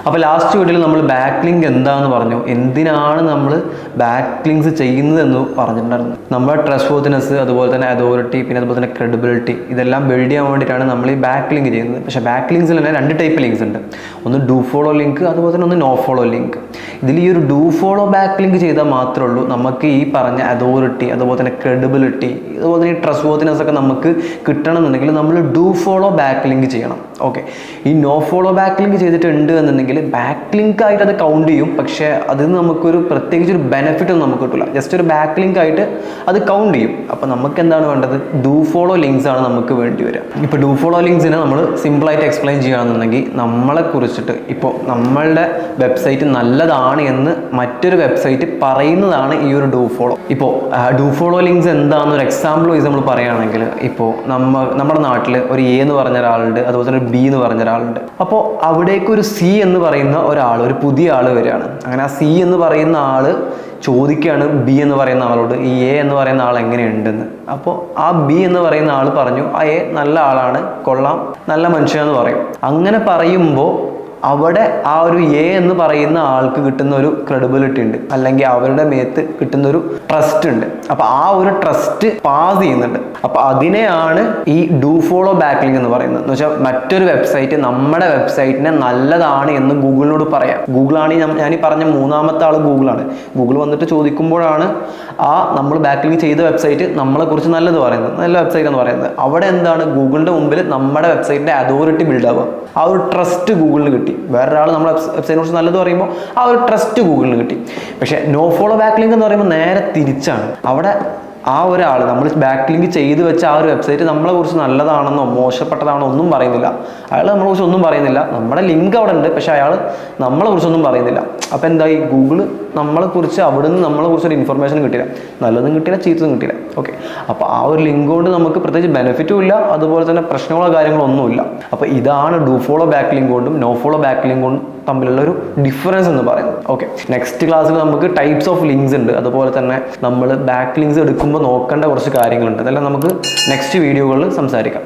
അപ്പോൾ ലാസ്റ്റ് വീഡിയോയിൽ നമ്മൾ ബാക്ക് ലിങ്ക് എന്താണെന്ന് പറഞ്ഞു, എന്തിനാണ് നമ്മൾ ബാക്ക് ലിങ്ക്സ് ചെയ്യുന്നതെന്ന് പറഞ്ഞിട്ടുണ്ടായിരുന്നു. നമ്മുടെ ട്രസ്റ്റ് വർത്തിനെസ്, അതുപോലെ തന്നെ അതോറിറ്റി, പിന്നെ അതുപോലെ തന്നെ ക്രെഡിബിലിറ്റി, ഇതെല്ലാം ബിൽഡ് ചെയ്യാൻ വേണ്ടിയിട്ടാണ് നമ്മൾ ഈ ബാക്ക് ലിങ്ക് ചെയ്യുന്നത്. പക്ഷേ ബാക്ക് ലിങ്ക്സിൽ തന്നെ 2 ടൈപ്പ് ലിങ്ക്സ് ഉണ്ട്. ഒന്ന് ഡു ഫോളോ ലിങ്ക്, അതുപോലെ തന്നെ ഒന്ന് നോ ഫോളോ ലിങ്ക്. ഇതിൽ ഈ ഒരു ഡു ഫോളോ ബാക്ക് ലിങ്ക് ചെയ്താൽ മാത്രമേ ഉള്ളൂ നമുക്ക് ഈ പറഞ്ഞ അതോറിറ്റി, അതുപോലെ തന്നെ ക്രെഡിബിലിറ്റി, അതുപോലെ തന്നെ ഈ ട്രസ്റ്റ് വർത്തിനെസ് ഒക്കെ നമുക്ക് കിട്ടണമെന്നുണ്ടെങ്കിൽ നമ്മൾ ഡു ഫോളോ ബാക്ക് ലിങ്ക് ചെയ്യണം. ഓക്കെ, ഈ നോ ഫോളോ ബാക്ക് ലിങ്ക് ചെയ്തിട്ടുണ്ട് എന്നുണ്ടെങ്കിൽ ബാക്ക് ലിങ്ക് ആയിട്ട് അത് കൗണ്ട് ചെയ്യും, പക്ഷേ അതിന് നമുക്കൊരു പ്രത്യേകിച്ച് ഒരു ബെനിഫിറ്റ് ഒന്നും നമുക്ക് കിട്ടില്ല. ജസ്റ്റ് ഒരു ബാക്ക് ലിങ്ക് ആയിട്ട് അത് കൗണ്ട് ചെയ്യും. അപ്പോൾ നമുക്ക് എന്താണ് വേണ്ടത്? ഡു ഫോളോ ലിങ്ക്സ് ആണ് നമുക്ക് വേണ്ടി വരിക. ഇപ്പോൾ ഡു ഫോളോ ലിങ്ക്സിനെ നമ്മൾ സിമ്പിളായിട്ട് എക്സ്പ്ലെയിൻ ചെയ്യുകയാണെന്നുണ്ടെങ്കിൽ, നമ്മളെ കുറിച്ചിട്ട് ഇപ്പോൾ നമ്മളുടെ വെബ്സൈറ്റ് നല്ലതാണ് എന്ന് മറ്റൊരു വെബ്സൈറ്റ് പറയുന്നതാണ് ഈ ഒരു ഡു ഫോളോ. ഇപ്പോൾ ഡു ഫോളോ ലിങ്ക്സ് എന്താണെന്നൊരു എക്സാമ്പിൾ വൈസ് നമ്മൾ പറയുകയാണെങ്കിൽ, ഇപ്പോൾ നമ്മുടെ നാട്ടിൽ ഒരു എ എന്ന് പറഞ്ഞ ഒരാളുണ്ട്, അതുപോലെ തന്നെ ഒരു ബി എന്ന് പറഞ്ഞ ഒരാളുണ്ട്. അപ്പോൾ അവിടേക്ക് ഒരു സി എന്ന് പറയുന്ന ഒരാൾ, ഒരു പുതിയ ആൾ വരികയാണ്. അങ്ങനെ ആ സി എന്ന് പറയുന്ന ആൾ ചോദിക്കുകയാണ് ബി എന്ന് പറയുന്ന ആളോട്, ഈ എ എന്ന് പറയുന്ന ആൾ എങ്ങനെയുണ്ടെന്ന്. അപ്പോൾ ആ ബി എന്ന് പറയുന്ന ആൾ പറഞ്ഞു, ആ എ നല്ല ആളാണ്, കൊള്ളാം, നല്ല മനുഷ്യനെന്ന് പറയും. അങ്ങനെ പറയുമ്പോൾ അവിടെ ആ ഒരു എ എന്ന് പറയുന്ന ആൾക്ക് കിട്ടുന്ന ഒരു ക്രെഡിബിലിറ്റി ഉണ്ട്, അല്ലെങ്കിൽ അവരുടെ മേത്ത് കിട്ടുന്ന ഒരു ട്രസ്റ്റ് ഉണ്ട്. അപ്പോൾ ആ ഒരു ട്രസ്റ്റ് പാസ് ചെയ്യുന്നുണ്ട്. അപ്പോൾ അതിനെയാണ് ഈ ഡു ഫോളോ ബാക്ക് ലിങ്ക് എന്ന് പറയുന്നത്. എന്ന് വെച്ചാൽ മറ്റൊരു വെബ്സൈറ്റ് നമ്മുടെ വെബ്സൈറ്റിനെ നല്ലതാണ് എന്ന് ഗൂഗിളിനോട് പറയാം. ഗൂഗിളാണ് ഞാൻ ഈ പറഞ്ഞ മൂന്നാമത്തെ ആൾ ഗൂഗിളാണ്. ഗൂഗിൾ വന്നിട്ട് ചോദിക്കുമ്പോഴാണ് ആ നമ്മൾ ബാക്ക് ലിങ്ക് ചെയ്ത വെബ്സൈറ്റ് നമ്മളെ കുറിച്ച് നല്ലത് പറയുന്നത്, നല്ല വെബ്സൈറ്റ് എന്ന് പറയുന്നത്. അവിടെ എന്താണ് ഗൂഗിളിന്റെ മുമ്പിൽ നമ്മുടെ വെബ്സൈറ്റിന്റെ അതോറിറ്റി ബിൽഡ് ആവുക. ആ ഒരു ട്രസ്റ്റ് ഗൂഗിളിന് കിട്ടി. വേറൊരാൾ നമ്മുടെ വെബ്സൈറ്റിനെ കുറിച്ച് നല്ലത് പറയുമ്പോൾ ആ ഒരു ട്രസ്റ്റ് ഗൂഗിളിന് കിട്ടി. പക്ഷേ നോ ഫോളോ ബാക്ക് ലിങ്ക് എന്ന് പറയുമ്പോൾ നേരെ തിരിച്ചാണ്. അവിടെ ആ ഒരാൾ നമ്മൾ ബാക്ക് ലിങ്ക് ചെയ്ത് വെച്ച ആ ഒരു വെബ്സൈറ്റ് നമ്മളെ കുറിച്ച് നല്ലതാണെന്നോ മോശപ്പെട്ടതാണോ ഒന്നും പറയുന്നില്ല. അയാൾ നമ്മളെ കുറിച്ച് ഒന്നും പറയുന്നില്ല. നമ്മുടെ ലിങ്ക് അവിടെ ഉണ്ട്, പക്ഷെ അയാൾ നമ്മളെ കുറിച്ചൊന്നും പറയുന്നില്ല. അപ്പോൾ എന്തായി? ഗൂഗിൾ നമ്മളെ കുറിച്ച് അവിടുന്ന് നമ്മളെ കുറിച്ചൊരു ഇൻഫർമേഷൻ കിട്ടില്ല, നല്ലതും കിട്ടില്ല, ചീത്തതും കിട്ടില്ല. ഓക്കെ, അപ്പോൾ ആ ഒരു ലിങ്ക് കൊണ്ട് നമുക്ക് പ്രത്യേകിച്ച് ബെനിഫിറ്റും ഇല്ല, അതുപോലെ തന്നെ പ്രശ്നങ്ങളോ കാര്യങ്ങളോ ഒന്നുമില്ല. അപ്പോൾ ഇതാണ് ഡു ഫോളോ ബാക്ക് ലിങ്ക് കൊണ്ടും നോ ഫോളോ ബാക്ക് ലിങ്ക് കൊണ്ടും തമ്മിലുള്ള ഒരു ഡിഫറൻസ് എന്ന് പറയുന്നത്. ഓക്കെ, നെക്സ്റ്റ് ക്ലാസ്സിൽ നമുക്ക് ടൈപ്സ് ഓഫ് ലിങ്ക്സ് ഉണ്ട്, അതുപോലെ തന്നെ നമ്മൾ ബാക്ക് ലിങ്ക്സ് എടുക്കുമ്പോൾ നോക്കേണ്ട കുറച്ച് കാര്യങ്ങളുണ്ട്. അതെല്ലാം നമുക്ക് നെക്സ്റ്റ് വീഡിയോകളിൽ സംസാരിക്കാം.